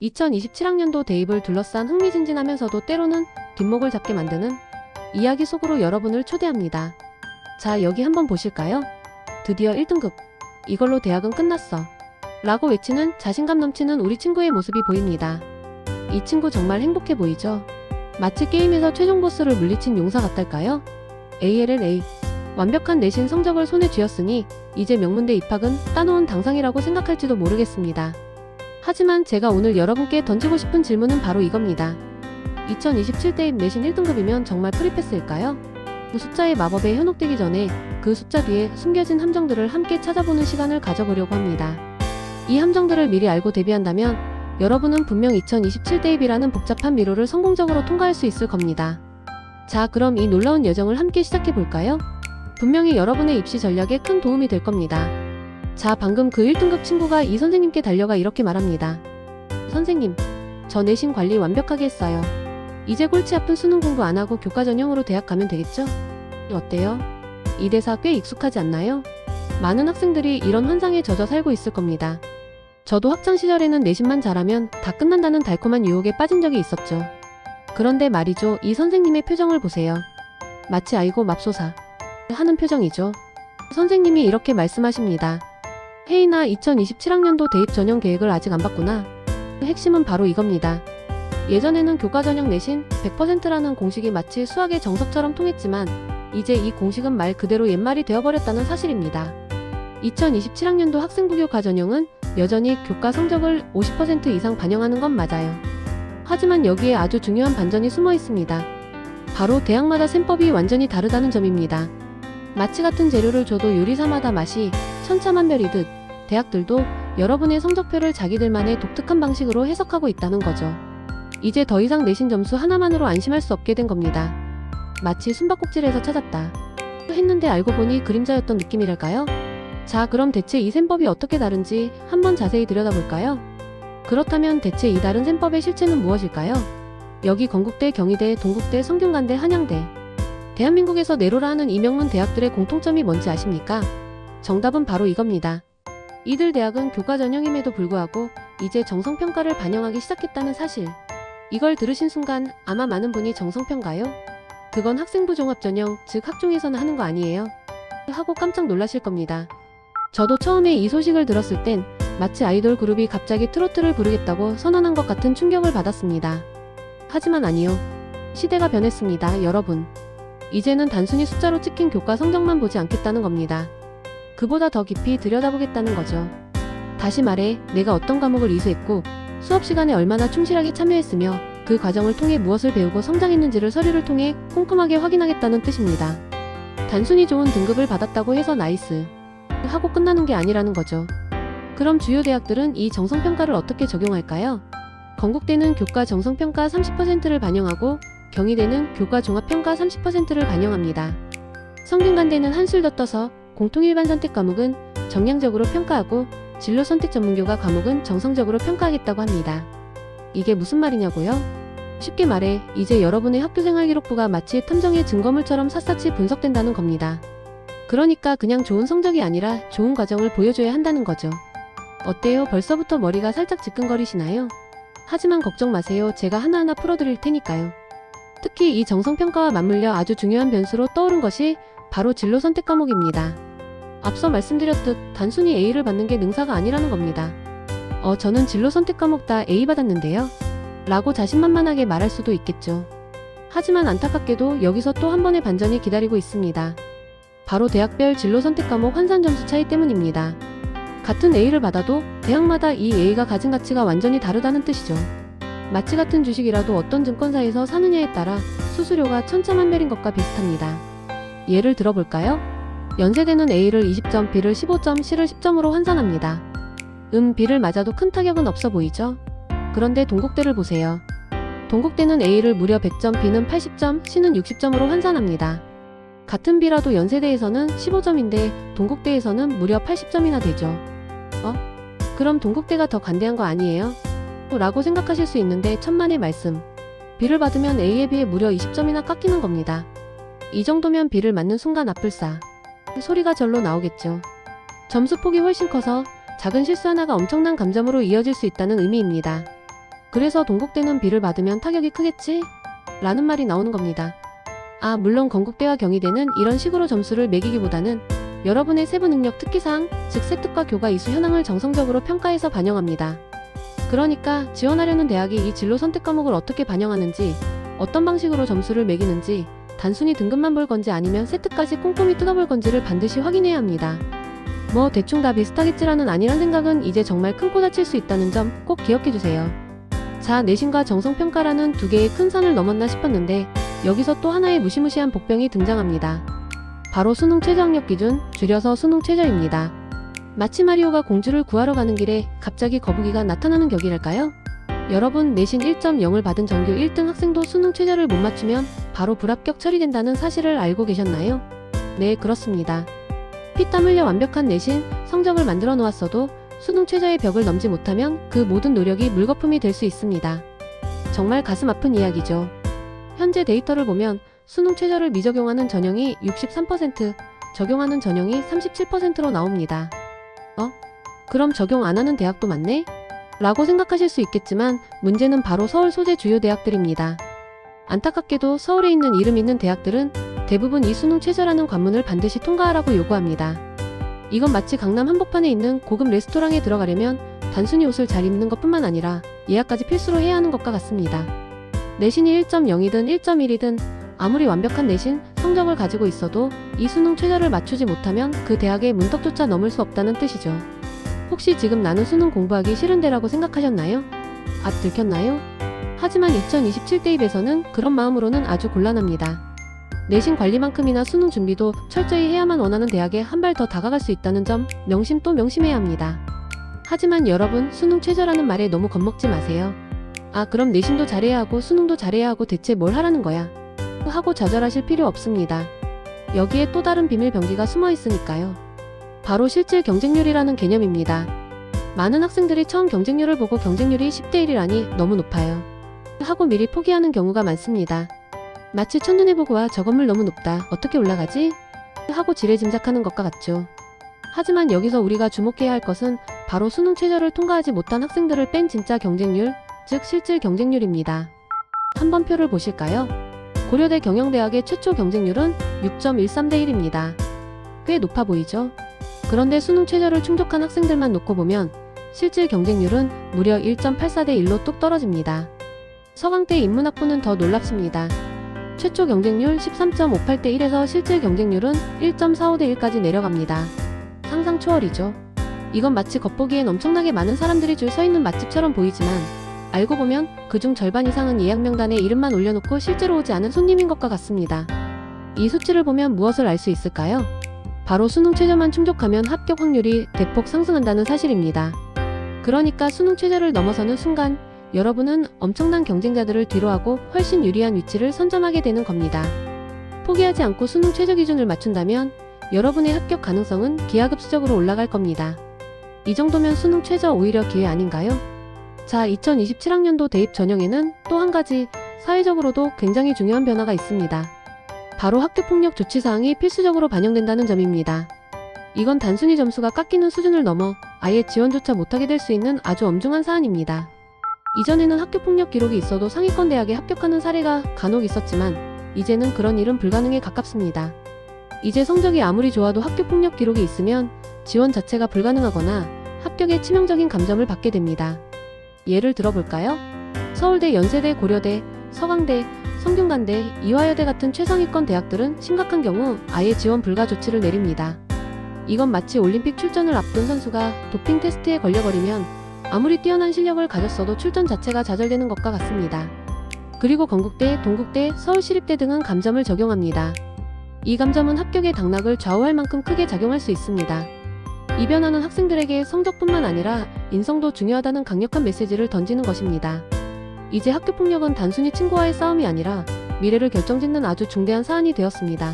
2027학년도 대입을 둘러싼 흥미진진하면서도 때로는 뒷목을 잡게 만드는 이야기 속으로 여러분을 초대합니다. 자, 여기 한번 보실까요? 드디어 1등급. 이걸로 대학은 끝났어. 라고 외치는 자신감 넘치는 우리 친구의 모습이 보입니다. 이 친구 정말 행복해 보이죠? 마치 게임에서 최종 보스를 물리친 용사 같달까요? ALLA. 완벽한 내신 성적을 손에 쥐었으니 이제 명문대 입학은 따놓은 당상이라고 생각할지도 모르겠습니다. 하지만 제가 오늘 여러분께 던지고 싶은 질문은 바로 이겁니다. 2027 대입 내신 1등급이면 정말 프리패스일까요? 그 숫자의 마법에 현혹되기 전에 그 숫자 뒤에 숨겨진 함정들을 함께 찾아보는 시간을 가져보려고 합니다. 이 함정들을 미리 알고 대비한다면 여러분은 분명 2027 대입이라는 복잡한 미로를 성공적으로 통과할 수 있을 겁니다. 자, 그럼 이 놀라운 여정을 함께 시작해볼까요? 분명히 여러분의 입시 전략에 큰 도움이 될 겁니다. 자, 방금 그 1등급 친구가 이 선생님께 달려가 이렇게 말합니다. 선생님, 저 내신 관리 완벽하게 했어요. 이제 골치 아픈 수능 공부 안 하고 교과 전형으로 대학 가면 되겠죠? 어때요? 이 대사 꽤 익숙하지 않나요? 많은 학생들이 이런 환상에 젖어 살고 있을 겁니다. 저도 학창시절에는 내신만 잘하면 다 끝난다는 달콤한 유혹에 빠진 적이 있었죠. 그런데 말이죠, 이 선생님의 표정을 보세요. 마치 아이고 맙소사 하는 표정이죠. 선생님이 이렇게 말씀하십니다. 혜인아, 2027학년도 대입 전형 계획을 아직 안 봤구나. 핵심은 바로 이겁니다. 예전에는 교과 전형 내신 100%라는 공식이 마치 수학의 정석처럼 통했지만 이제 이 공식은 말 그대로 옛말이 되어버렸다는 사실입니다. 2027학년도 학생부 교과 전형은 여전히 교과 성적을 50% 이상 반영하는 건 맞아요. 하지만 여기에 아주 중요한 반전이 숨어 있습니다. 바로 대학마다 셈법이 완전히 다르다는 점입니다. 마치 같은 재료를 줘도 요리사마다 맛이 천차만별이듯 대학들도 여러분의 성적표를 자기들만의 독특한 방식으로 해석하고 있다는 거죠. 이제 더 이상 내신 점수 하나만으로 안심할 수 없게 된 겁니다. 마치 숨바꼭질에서 찾았다 했는데 알고 보니 그림자였던 느낌이랄까요? 자, 그럼 대체 이 셈법이 어떻게 다른지 한번 자세히 들여다볼까요? 그렇다면 대체 이 다른 셈법의 실체는 무엇일까요? 여기 건국대, 경희대, 동국대, 성균관대, 한양대. 대한민국에서 내로라 하는 이 명문 대학들의 공통점이 뭔지 아십니까? 정답은 바로 이겁니다. 이들 대학은 교과 전형임에도 불구하고 이제 정성평가를 반영하기 시작했다는 사실. 이걸 들으신 순간 아마 많은 분이 정성평가요? 그건 학생부 종합전형, 즉 학종에서는 하는 거 아니에요? 하고 깜짝 놀라실 겁니다. 저도 처음에 이 소식을 들었을 땐 마치 아이돌 그룹이 갑자기 트로트를 부르겠다고 선언한 것 같은 충격을 받았습니다. 하지만 아니요. 시대가 변했습니다, 여러분. 이제는 단순히 숫자로 찍힌 교과 성적만 보지 않겠다는 겁니다. 그보다 더 깊이 들여다보겠다는 거죠. 다시 말해, 내가 어떤 과목을 이수했고 수업 시간에 얼마나 충실하게 참여했으며 그 과정을 통해 무엇을 배우고 성장했는지를 서류를 통해 꼼꼼하게 확인하겠다는 뜻입니다. 단순히 좋은 등급을 받았다고 해서 나이스 하고 끝나는 게 아니라는 거죠. 그럼 주요 대학들은 이 정성평가를 어떻게 적용할까요? 건국대는 교과 정성평가 30%를 반영하고 경희대는 교과 종합평가 30%를 반영합니다. 성균관대는 한술 더 떠서 공통일반 선택 과목은 정량적으로 평가하고 진로 선택 전문교과 과목은 정성적으로 평가하겠다고 합니다. 이게 무슨 말이냐고요? 쉽게 말해 이제 여러분의 학교생활 기록부가 마치 탐정의 증거물처럼 샅샅이 분석된다는 겁니다. 그러니까 그냥 좋은 성적이 아니라 좋은 과정을 보여줘야 한다는 거죠. 어때요? 벌써부터 머리가 살짝 지끈거리시나요? 하지만 걱정 마세요. 제가 하나하나 풀어드릴 테니까요. 특히 이 정성평가와 맞물려 아주 중요한 변수로 떠오른 것이 바로 진로 선택 과목입니다. 앞서 말씀드렸듯 단순히 A를 받는 게 능사가 아니라는 겁니다. 저는 진로 선택 과목 다 A 받았는데요. 라고 자신만만하게 말할 수도 있겠죠. 하지만 안타깝게도 여기서 또 한 번의 반전이 기다리고 있습니다. 바로 대학별 진로 선택 과목 환산 점수 차이 때문입니다. 같은 A를 받아도 대학마다 이 A가 가진 가치가 완전히 다르다는 뜻이죠. 마치 같은 주식이라도 어떤 증권사에서 사느냐에 따라 수수료가 천차만별인 것과 비슷합니다. 예를 들어볼까요? 연세대는 A를 20점, B를 15점, C를 10점으로 환산합니다. B를 맞아도 큰 타격은 없어 보이죠? 그런데 동국대를 보세요. 동국대는 A를 무려 100점, B는 80점, C는 60점으로 환산합니다. 같은 B라도 연세대에서는 15점인데 동국대에서는 무려 80점이나 되죠. 그럼 동국대가 더 관대한 거 아니에요? 라고 생각하실 수 있는데 천만의 말씀. B를 받으면 A에 비해 무려 20점이나 깎이는 겁니다. 이 정도면 B를 맞는 순간 아플싸 소리가 절로 나오겠죠. 점수폭이 훨씬 커서 작은 실수 하나가 엄청난 감점으로 이어질 수 있다는 의미입니다. 그래서 동국대는 B를 받으면 타격이 크겠지? 라는 말이 나오는 겁니다. 물론 건국대와 경희대는 이런 식으로 점수를 매기기보다는 여러분의 세부 능력 특기사항, 즉 세특과 교과 이수 현황을 정성적으로 평가해서 반영합니다. 그러니까 지원하려는 대학이 이 진로 선택 과목을 어떻게 반영하는지, 어떤 방식으로 점수를 매기는지, 단순히 등급만 볼 건지 아니면 세특까지 꼼꼼히 뜯어볼 건지를 반드시 확인해야 합니다. 대충 다 비슷하겠지라는 아니란 생각은 이제 정말 큰 코 다칠 수 있다는 점 꼭 기억해주세요. 자, 내신과 정성평가라는 두 개의 큰 산을 넘었나 싶었는데 여기서 또 하나의 무시무시한 복병이 등장합니다. 바로 수능 최저학력 기준, 줄여서 수능 최저입니다. 마치 마리오가 공주를 구하러 가는 길에 갑자기 거북이가 나타나는 격이랄까요? 여러분, 내신 1.0을 받은 전교 1등 학생도 수능 최저를 못 맞추면 바로 불합격 처리된다는 사실을 알고 계셨나요? 네, 그렇습니다. 피땀 흘려 완벽한 내신, 성적을 만들어 놓았어도 수능 최저의 벽을 넘지 못하면 그 모든 노력이 물거품이 될 수 있습니다. 정말 가슴 아픈 이야기죠. 현재 데이터를 보면 수능 최저를 미적용하는 전형이 63%, 적용하는 전형이 37%로 나옵니다. 그럼 적용 안 하는 대학도 많네? 라고 생각하실 수 있겠지만 문제는 바로 서울 소재 주요 대학들입니다. 안타깝게도 서울에 있는 이름 있는 대학들은 대부분 이 수능 최저라는 관문을 반드시 통과하라고 요구합니다. 이건 마치 강남 한복판에 있는 고급 레스토랑에 들어가려면 단순히 옷을 잘 입는 것뿐만 아니라 예약까지 필수로 해야 하는 것과 같습니다. 내신이 1.0이든 1.1이든 아무리 완벽한 내신, 성적을 가지고 있어도 이 수능 최저를 맞추지 못하면 그 대학의 문턱조차 넘을 수 없다는 뜻이죠. 혹시 지금 나는 수능 공부하기 싫은데라고 생각하셨나요? 들켰나요? 하지만 2027 대입에서는 그런 마음으로는 아주 곤란합니다. 내신 관리만큼이나 수능 준비도 철저히 해야만 원하는 대학에 한 발 더 다가갈 수 있다는 점 명심 또 명심해야 합니다. 하지만 여러분, 수능 최저라는 말에 너무 겁먹지 마세요. 그럼 내신도 잘해야 하고 수능도 잘해야 하고 대체 뭘 하라는 거야? 하고 좌절하실 필요 없습니다. 여기에 또 다른 비밀 병기가 숨어 있으니까요. 바로 실질 경쟁률이라는 개념입니다. 많은 학생들이 처음 경쟁률을 보고 경쟁률이 10대 1이라니 너무 높아요 하고 미리 포기하는 경우가 많습니다. 마치 첫눈에 보고 저 건물 너무 높다, 어떻게 올라가지? 하고 지레짐작하는 것과 같죠. 하지만 여기서 우리가 주목해야 할 것은 바로 수능 최저를 통과하지 못한 학생들을 뺀 진짜 경쟁률, 즉 실질 경쟁률입니다. 한번 표를 보실까요? 고려대 경영대학의 최초 경쟁률은 6.13대 1입니다. 꽤 높아 보이죠? 그런데 수능 최저를 충족한 학생들만 놓고 보면 실질 경쟁률은 무려 1.84대 1로 뚝 떨어집니다. 서강대 인문학부는 더 놀랍습니다. 최초 경쟁률 13.58대 1에서 실질 경쟁률은 1.45대 1까지 내려갑니다. 상상 초월이죠. 이건 마치 겉보기엔 엄청나게 많은 사람들이 줄 서 있는 맛집처럼 보이지만 알고 보면 그중 절반 이상은 예약 명단에 이름만 올려놓고 실제로 오지 않은 손님인 것과 같습니다. 이 수치를 보면 무엇을 알 수 있을까요? 바로 수능 최저만 충족하면 합격 확률이 대폭 상승한다는 사실입니다. 그러니까 수능 최저를 넘어서는 순간 여러분은 엄청난 경쟁자들을 뒤로하고 훨씬 유리한 위치를 선점하게 되는 겁니다. 포기하지 않고 수능 최저 기준을 맞춘다면 여러분의 합격 가능성은 기하급수적으로 올라갈 겁니다. 이 정도면 수능 최저 오히려 기회 아닌가요? 자, 2027학년도 대입 전형에는 또 한 가지 사회적으로도 굉장히 중요한 변화가 있습니다. 바로 학교폭력 조치사항이 필수적으로 반영된다는 점입니다. 이건 단순히 점수가 깎이는 수준을 넘어 아예 지원조차 못하게 될 수 있는 아주 엄중한 사안입니다. 이전에는 학교폭력 기록이 있어도 상위권 대학에 합격하는 사례가 간혹 있었지만 이제는 그런 일은 불가능에 가깝습니다. 이제 성적이 아무리 좋아도 학교폭력 기록이 있으면 지원 자체가 불가능하거나 합격에 치명적인 감점을 받게 됩니다. 예를 들어볼까요? 서울대, 연세대, 고려대, 서강대, 성균관대, 이화여대 같은 최상위권 대학들은 심각한 경우 아예 지원 불가 조치를 내립니다. 이건 마치 올림픽 출전을 앞둔 선수가 도핑 테스트에 걸려버리면 아무리 뛰어난 실력을 가졌어도 출전 자체가 좌절되는 것과 같습니다. 그리고 건국대, 동국대, 서울시립대 등은 감점을 적용합니다. 이 감점은 합격의 당락을 좌우할 만큼 크게 작용할 수 있습니다. 이 변화는 학생들에게 성적뿐만 아니라 인성도 중요하다는 강력한 메시지를 던지는 것입니다. 이제 학교폭력은 단순히 친구와의 싸움이 아니라 미래를 결정짓는 아주 중대한 사안이 되었습니다.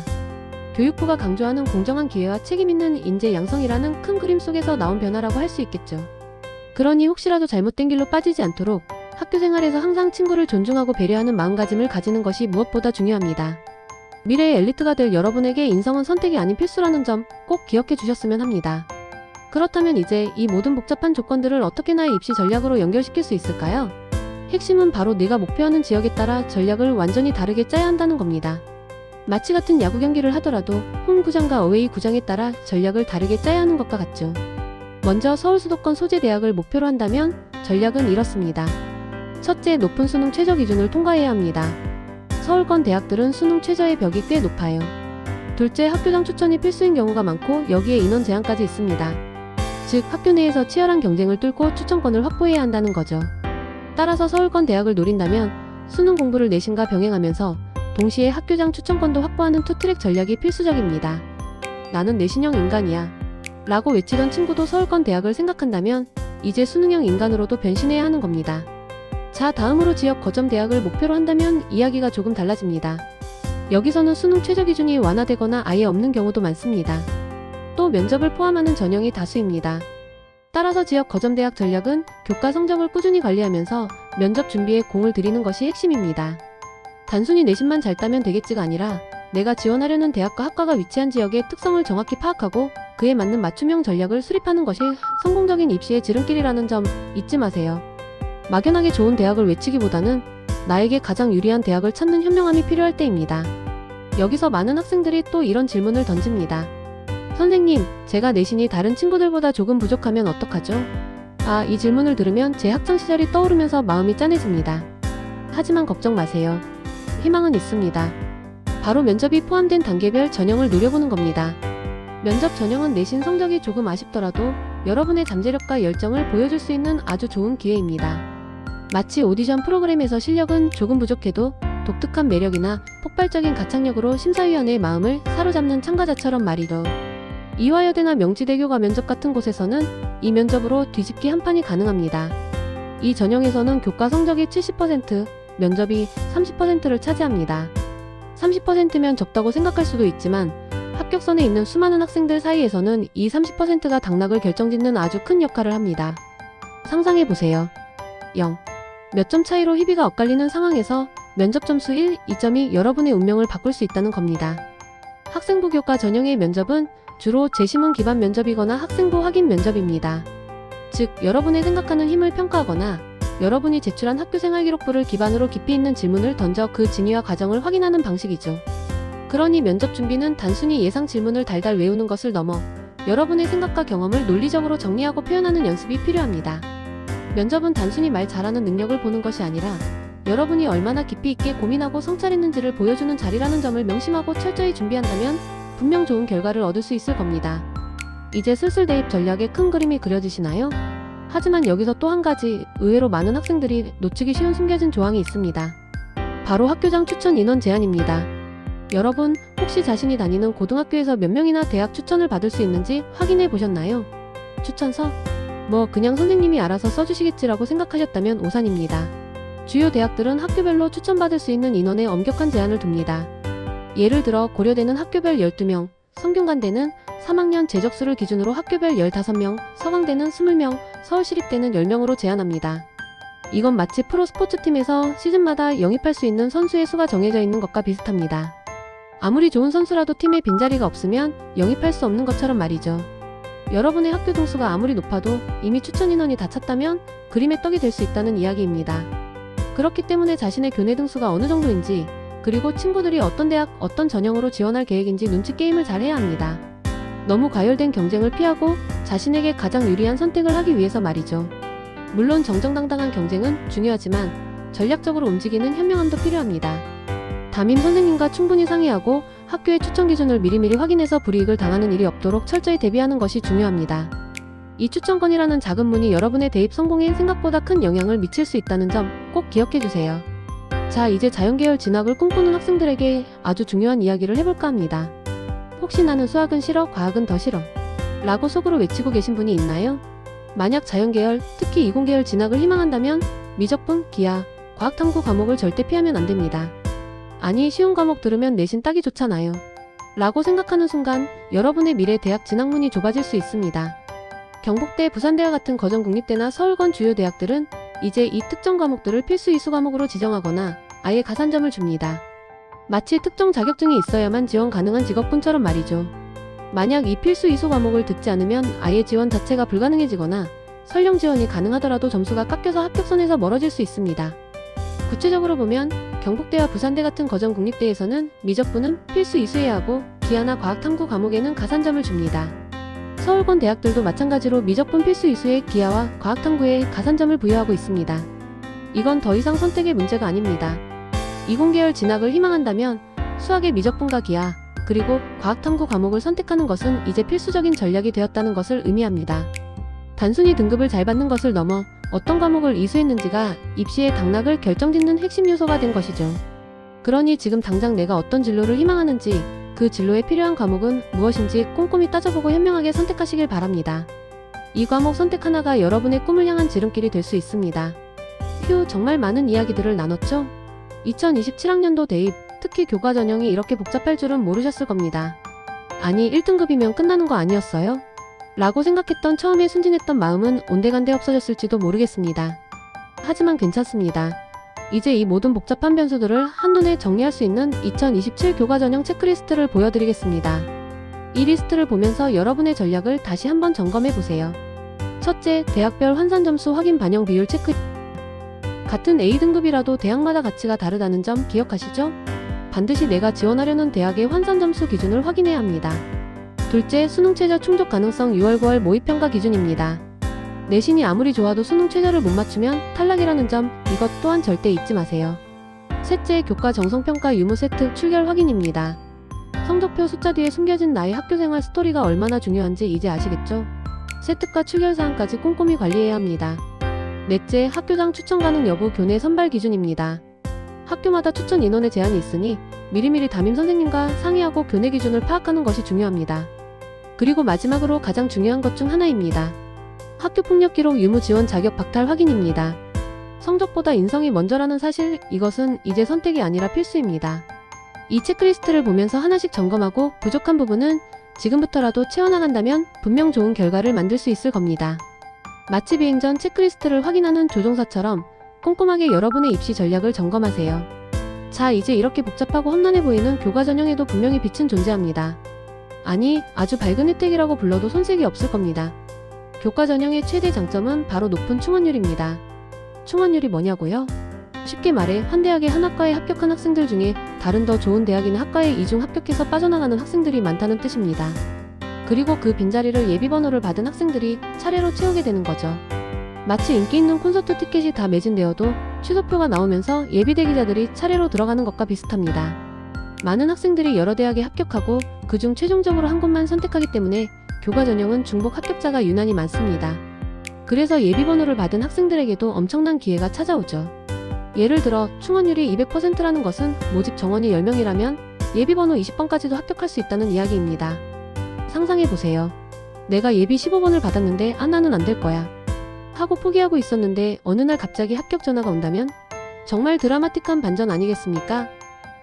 교육부가 강조하는 공정한 기회와 책임있는 인재 양성이라는 큰 그림 속에서 나온 변화라고 할 수 있겠죠. 그러니 혹시라도 잘못된 길로 빠지지 않도록 학교 생활에서 항상 친구를 존중하고 배려하는 마음가짐을 가지는 것이 무엇보다 중요합니다. 미래의 엘리트가 될 여러분에게 인성은 선택이 아닌 필수라는 점 꼭 기억해 주셨으면 합니다. 그렇다면 이제 이 모든 복잡한 조건들을 어떻게 나의 입시 전략으로 연결시킬 수 있을까요? 핵심은 바로 내가 목표하는 지역에 따라 전략을 완전히 다르게 짜야 한다는 겁니다. 마치 같은 야구 경기를 하더라도 홈 구장과 어웨이 구장에 따라 전략을 다르게 짜야 하는 것과 같죠. 먼저 서울 수도권 소재 대학을 목표로 한다면 전략은 이렇습니다. 첫째, 높은 수능 최저 기준을 통과해야 합니다. 서울권 대학들은 수능 최저의 벽이 꽤 높아요. 둘째, 학교장 추천이 필수인 경우가 많고 여기에 인원 제한까지 있습니다. 즉, 학교 내에서 치열한 경쟁을 뚫고 추천권을 확보해야 한다는 거죠. 따라서 서울권 대학을 노린다면 수능 공부를 내신과 병행하면서 동시에 학교장 추천권도 확보하는 투트랙 전략이 필수적입니다. 나는 내신형 인간이야 라고 외치던 친구도 서울권 대학을 생각한다면 이제 수능형 인간으로도 변신해야 하는 겁니다. 자, 다음으로 지역 거점 대학을 목표로 한다면 이야기가 조금 달라집니다. 여기서는 수능 최저 기준이 완화되거나 아예 없는 경우도 많습니다. 또 면접을 포함하는 전형이 다수입니다. 따라서 지역 거점 대학 전략은 교과 성적을 꾸준히 관리하면서 면접 준비에 공을 들이는 것이 핵심입니다. 단순히 내신만 잘 따면 되겠지가 아니라 내가 지원하려는 대학과 학과가 위치한 지역의 특성을 정확히 파악하고 그에 맞는 맞춤형 전략을 수립하는 것이 성공적인 입시의 지름길이라는 점 잊지 마세요. 막연하게 좋은 대학을 외치기보다는 나에게 가장 유리한 대학을 찾는 현명함이 필요할 때입니다. 여기서 많은 학생들이 또 이런 질문을 던집니다. 선생님, 제가 내신이 다른 친구들보다 조금 부족하면 어떡하죠? 이 질문을 들으면 제 학창시절이 떠오르면서 마음이 짠해집니다. 하지만 걱정 마세요. 희망은 있습니다. 바로 면접이 포함된 단계별 전형을 노려보는 겁니다. 면접 전형은 내신 성적이 조금 아쉽더라도 여러분의 잠재력과 열정을 보여줄 수 있는 아주 좋은 기회입니다. 마치 오디션 프로그램에서 실력은 조금 부족해도 독특한 매력이나 폭발적인 가창력으로 심사위원의 마음을 사로잡는 참가자처럼 말이죠. 이화여대나 명지대교가 면접 같은 곳에서는 이 면접으로 뒤집기 한 판이 가능합니다. 이 전형에서는 교과 성적이 70%, 면접이 30%를 차지합니다. 30%면 적다고 생각할 수도 있지만 합격선에 있는 수많은 학생들 사이에서는 이 30%가 당락을 결정짓는 아주 큰 역할을 합니다. 상상해보세요. 0. 몇 점 차이로 희비가 엇갈리는 상황에서 면접 점수 1, 2점이 여러분의 운명을 바꿀 수 있다는 겁니다. 학생부 교과 전형의 면접은 주로 재시문 기반 면접이거나 학생부 확인 면접입니다. 즉, 여러분의 생각하는 힘을 평가하거나 여러분이 제출한 학교생활 기록부를 기반으로 깊이 있는 질문을 던져 그 진위와 과정을 확인하는 방식이죠. 그러니 면접 준비는 단순히 예상 질문을 달달 외우는 것을 넘어 여러분의 생각과 경험을 논리적으로 정리하고 표현하는 연습이 필요합니다. 면접은 단순히 말 잘하는 능력을 보는 것이 아니라 여러분이 얼마나 깊이 있게 고민하고 성찰했는지를 보여주는 자리라는 점을 명심하고 철저히 준비한다면 분명 좋은 결과를 얻을 수 있을 겁니다. 이제 슬슬 대입 전략의 큰 그림이 그려지시나요? 하지만 여기서 또 한 가지 의외로 많은 학생들이 놓치기 쉬운 숨겨진 조항이 있습니다. 바로 학교장 추천 인원 제한입니다. 여러분, 혹시 자신이 다니는 고등학교에서 몇 명이나 대학 추천을 받을 수 있는지 확인해 보셨나요? 추천서? 그냥 선생님이 알아서 써주시겠지라고 생각하셨다면 오산입니다. 주요 대학들은 학교별로 추천받을 수 있는 인원에 엄격한 제한을 둡니다. 예를 들어 고려대는 학교별 12명, 성균관대는 3학년 재적수를 기준으로 학교별 15명, 서강대는 20명, 서울시립대는 10명으로 제한합니다. 이건 마치 프로 스포츠팀에서 시즌마다 영입할 수 있는 선수의 수가 정해져 있는 것과 비슷합니다. 아무리 좋은 선수라도 팀에 빈자리가 없으면 영입할 수 없는 것처럼 말이죠. 여러분의 학교 등수가 아무리 높아도 이미 추천 인원이 다 찼다면 그림의 떡이 될 수 있다는 이야기입니다. 그렇기 때문에 자신의 교내 등수가 어느 정도인지, 그리고 친구들이 어떤 대학, 어떤 전형으로 지원할 계획인지 눈치 게임을 잘 해야 합니다. 너무 과열된 경쟁을 피하고 자신에게 가장 유리한 선택을 하기 위해서 말이죠. 물론 정정당당한 경쟁은 중요하지만 전략적으로 움직이는 현명함도 필요합니다. 담임 선생님과 충분히 상의하고 학교의 추천 기준을 미리미리 확인해서 불이익을 당하는 일이 없도록 철저히 대비하는 것이 중요합니다. 이 추천권이라는 작은 문이 여러분의 대입 성공에 생각보다 큰 영향을 미칠 수 있다는 점 꼭 기억해주세요. 자, 이제 자연계열 진학을 꿈꾸는 학생들에게 아주 중요한 이야기를 해볼까 합니다. 혹시 나는 수학은 싫어, 과학은 더 싫어 라고 속으로 외치고 계신 분이 있나요? 만약 자연계열, 특히 이공계열 진학을 희망한다면 미적분, 기하, 과학탐구 과목을 절대 피하면 안 됩니다. 아니, 쉬운 과목 들으면 내신 따기 좋잖아요 라고 생각하는 순간 여러분의 미래 대학 진학문이 좁아질 수 있습니다. 경북대, 부산대와 같은 거전국립대나 서울권 주요 대학들은 이제 이 특정 과목들을 필수 이수 과목으로 지정하거나 아예 가산점을 줍니다. 마치 특정 자격증이 있어야만 지원 가능한 직업군처럼 말이죠. 만약 이 필수 이수 과목을 듣지 않으면 아예 지원 자체가 불가능해지거나 설령 지원이 가능하더라도 점수가 깎여서 합격선에서 멀어질 수 있습니다. 구체적으로 보면 경북대와 부산대 같은 거점 국립대에서는 미적분은 필수 이수해야 하고 기하나 과학탐구 과목에는 가산점을 줍니다. 서울권 대학들도 마찬가지로 미적분 필수 이수에 기하와 과학탐구에 가산점을 부여하고 있습니다. 이건 더 이상 선택의 문제가 아닙니다. 이공계열 진학을 희망한다면 수학의 미적분과 기하, 그리고 과학탐구 과목을 선택하는 것은 이제 필수적인 전략이 되었다는 것을 의미합니다. 단순히 등급을 잘 받는 것을 넘어 어떤 과목을 이수했는지가 입시의 당락을 결정짓는 핵심 요소가 된 것이죠. 그러니 지금 당장 내가 어떤 진로를 희망하는지, 그 진로에 필요한 과목은 무엇인지 꼼꼼히 따져보고 현명하게 선택하시길 바랍니다. 이 과목 선택 하나가 여러분의 꿈을 향한 지름길이 될 수 있습니다. 휴, 정말 많은 이야기들을 나눴죠? 2027학년도 대입, 특히 교과 전형이 이렇게 복잡할 줄은 모르셨을 겁니다. 아니, 1등급이면 끝나는 거 아니었어요? 라고 생각했던 처음에 순진했던 마음은 온데간데 없어졌을지도 모르겠습니다. 하지만 괜찮습니다. 이제 이 모든 복잡한 변수들을 한눈에 정리할 수 있는 2027 교과 전형 체크리스트를 보여드리겠습니다. 이 리스트를 보면서 여러분의 전략을 다시 한번 점검해보세요. 첫째, 대학별 환산 점수 확인 반영 비율 체크. 같은 A등급이라도 대학마다 가치가 다르다는 점 기억하시죠? 반드시 내가 지원하려는 대학의 환산 점수 기준을 확인해야 합니다. 둘째, 수능 최저 충족 가능성 6월 9월 모의평가 기준입니다. 내신이 아무리 좋아도 수능 최저를 못 맞추면 탈락이라는 점, 이것 또한 절대 잊지 마세요. 셋째, 교과 정성평가 유무 세트 출결 확인입니다. 성적표 숫자 뒤에 숨겨진 나의 학교생활 스토리가 얼마나 중요한지 이제 아시겠죠? 세특과 출결 사항까지 꼼꼼히 관리해야 합니다. 넷째, 학교장 추천 가능 여부 교내 선발 기준입니다. 학교마다 추천 인원의 제한이 있으니 미리미리 담임 선생님과 상의하고 교내 기준을 파악하는 것이 중요합니다. 그리고 마지막으로 가장 중요한 것 중 하나입니다. 학교폭력 기록 유무 지원 자격 박탈 확인입니다. 성적보다 인성이 먼저라는 사실, 이것은 이제 선택이 아니라 필수입니다. 이 체크리스트를 보면서 하나씩 점검하고 부족한 부분은 지금부터라도 채워나간다면 분명 좋은 결과를 만들 수 있을 겁니다. 마치 비행 전 체크리스트를 확인하는 조종사처럼 꼼꼼하게 여러분의 입시 전략을 점검하세요. 자, 이제 이렇게 복잡하고 험난해 보이는 교과 전형에도 분명히 빛은 존재합니다. 아니, 아주 밝은 혜택이라고 불러도 손색이 없을 겁니다. 교과 전형의 최대 장점은 바로 높은 충원율입니다. 충원율이 뭐냐고요? 쉽게 말해 한 대학의 한 학과에 합격한 학생들 중에 다른 더 좋은 대학이나 학과에 이중 합격해서 빠져나가는 학생들이 많다는 뜻입니다. 그리고 그 빈자리를 예비번호를 받은 학생들이 차례로 채우게 되는 거죠. 마치 인기 있는 콘서트 티켓이 다 매진되어도 취소표가 나오면서 예비 대기자들이 차례로 들어가는 것과 비슷합니다. 많은 학생들이 여러 대학에 합격하고 그중 최종적으로 한 곳만 선택하기 때문에 교과 전형은 중복 합격자가 유난히 많습니다. 그래서 예비번호를 받은 학생들에게도 엄청난 기회가 찾아오죠. 예를 들어 충원율이 200%라는 것은 모집 정원이 10명이라면 예비번호 20번까지도 합격할 수 있다는 이야기입니다. 상상해보세요. 내가 예비 15번을 받았는데 나는 안 될 거야 하고 포기하고 있었는데 어느 날 갑자기 합격 전화가 온다면 정말 드라마틱한 반전 아니겠습니까?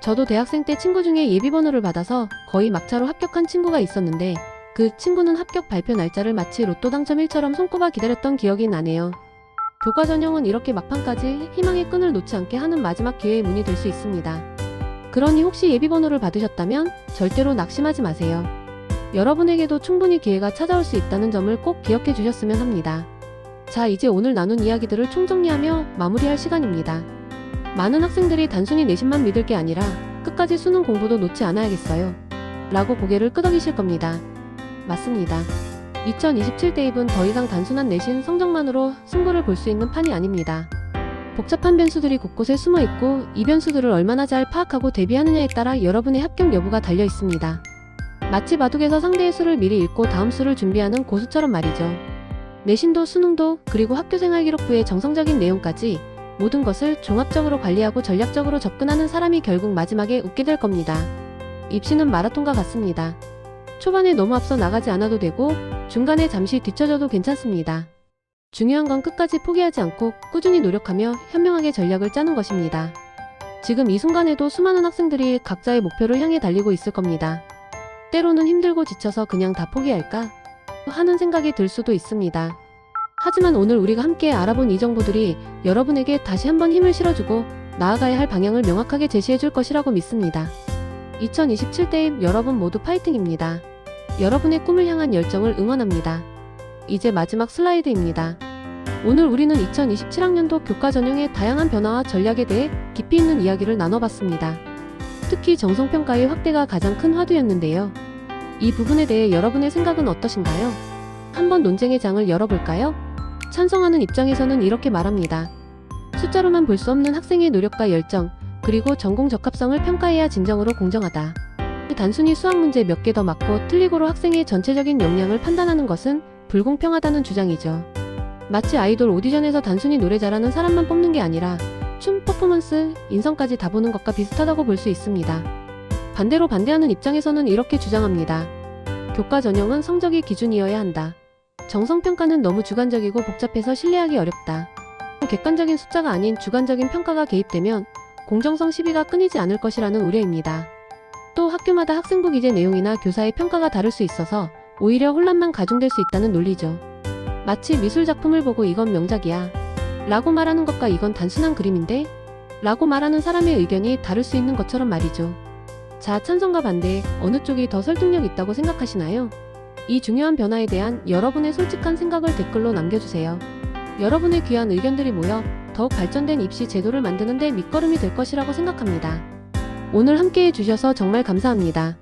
저도 대학생 때 친구 중에 예비번호를 받아서 거의 막차로 합격한 친구가 있었는데 그 친구는 합격 발표 날짜를 마치 로또 당첨일처럼 손꼽아 기다렸던 기억이 나네요. 교과 전형은 이렇게 막판까지 희망의 끈을 놓지 않게 하는 마지막 기회의 문이 될 수 있습니다. 그러니 혹시 예비번호를 받으셨다면 절대로 낙심하지 마세요. 여러분에게도 충분히 기회가 찾아올 수 있다는 점을 꼭 기억해 주셨으면 합니다. 자, 이제 오늘 나눈 이야기들을 총정리하며 마무리할 시간입니다. 많은 학생들이 단순히 내신만 믿을 게 아니라 끝까지 수능 공부도 놓지 않아야겠어요 라고 고개를 끄덕이실 겁니다. 맞습니다. 2027 대입은 더 이상 단순한 내신 성적만으로 승부를 볼 수 있는 판이 아닙니다. 복잡한 변수들이 곳곳에 숨어 있고 이 변수들을 얼마나 잘 파악하고 대비하느냐에 따라 여러분의 합격 여부가 달려 있습니다. 마치 바둑에서 상대의 수를 미리 읽고 다음 수를 준비하는 고수처럼 말이죠. 내신도 수능도 그리고 학교생활 기록부의 정성적인 내용까지 모든 것을 종합적으로 관리하고 전략적으로 접근하는 사람이 결국 마지막에 웃게 될 겁니다. 입시는 마라톤과 같습니다. 초반에 너무 앞서 나가지 않아도 되고 중간에 잠시 뒤처져도 괜찮습니다. 중요한 건 끝까지 포기하지 않고 꾸준히 노력하며 현명하게 전략을 짜는 것입니다. 지금 이 순간에도 수많은 학생들이 각자의 목표를 향해 달리고 있을 겁니다. 때로는 힘들고 지쳐서 그냥 다 포기할까 하는 생각이 들 수도 있습니다. 하지만 오늘 우리가 함께 알아본 이 정보들이 여러분에게 다시 한번 힘을 실어주고 나아가야 할 방향을 명확하게 제시해줄 것이라고 믿습니다. 2027 대입 여러분 모두 파이팅입니다. 여러분의 꿈을 향한 열정을 응원합니다. 이제 마지막 슬라이드입니다. 오늘 우리는 2027학년도 교과 전형의 다양한 변화와 전략에 대해 깊이 있는 이야기를 나눠봤습니다. 특히 정성평가의 확대가 가장 큰 화두였는데요. 이 부분에 대해 여러분의 생각은 어떠신가요? 한번 논쟁의 장을 열어볼까요? 찬성하는 입장에서는 이렇게 말합니다. 숫자로만 볼 수 없는 학생의 노력과 열정, 그리고 전공 적합성을 평가해야 진정으로 공정하다. 단순히 수학 문제 몇 개 더 맞고 틀리고로 학생의 전체적인 역량을 판단하는 것은 불공평하다는 주장이죠. 마치 아이돌 오디션에서 단순히 노래 잘하는 사람만 뽑는 게 아니라 춤, 퍼포먼스, 인성까지 다 보는 것과 비슷하다고 볼 수 있습니다. 반대로 반대하는 입장에서는 이렇게 주장합니다. 교과 전형은 성적이 기준이어야 한다. 정성평가는 너무 주관적이고 복잡해서 신뢰하기 어렵다. 객관적인 숫자가 아닌 주관적인 평가가 개입되면 공정성 시비가 끊이지 않을 것이라는 우려입니다. 또 학교마다 학생부 기재 내용이나 교사의 평가가 다를 수 있어서 오히려 혼란만 가중될 수 있다는 논리죠. 마치 미술 작품을 보고 이건 명작이야 라고 말하는 것과 이건 단순한 그림인데? 라고 말하는 사람의 의견이 다를 수 있는 것처럼 말이죠. 자, 찬성과 반대, 어느 쪽이 더 설득력 있다고 생각하시나요? 이 중요한 변화에 대한 여러분의 솔직한 생각을 댓글로 남겨주세요. 여러분의 귀한 의견들이 모여 더욱 발전된 입시 제도를 만드는 데 밑거름이 될 것이라고 생각합니다. 오늘 함께해 주셔서 정말 감사합니다.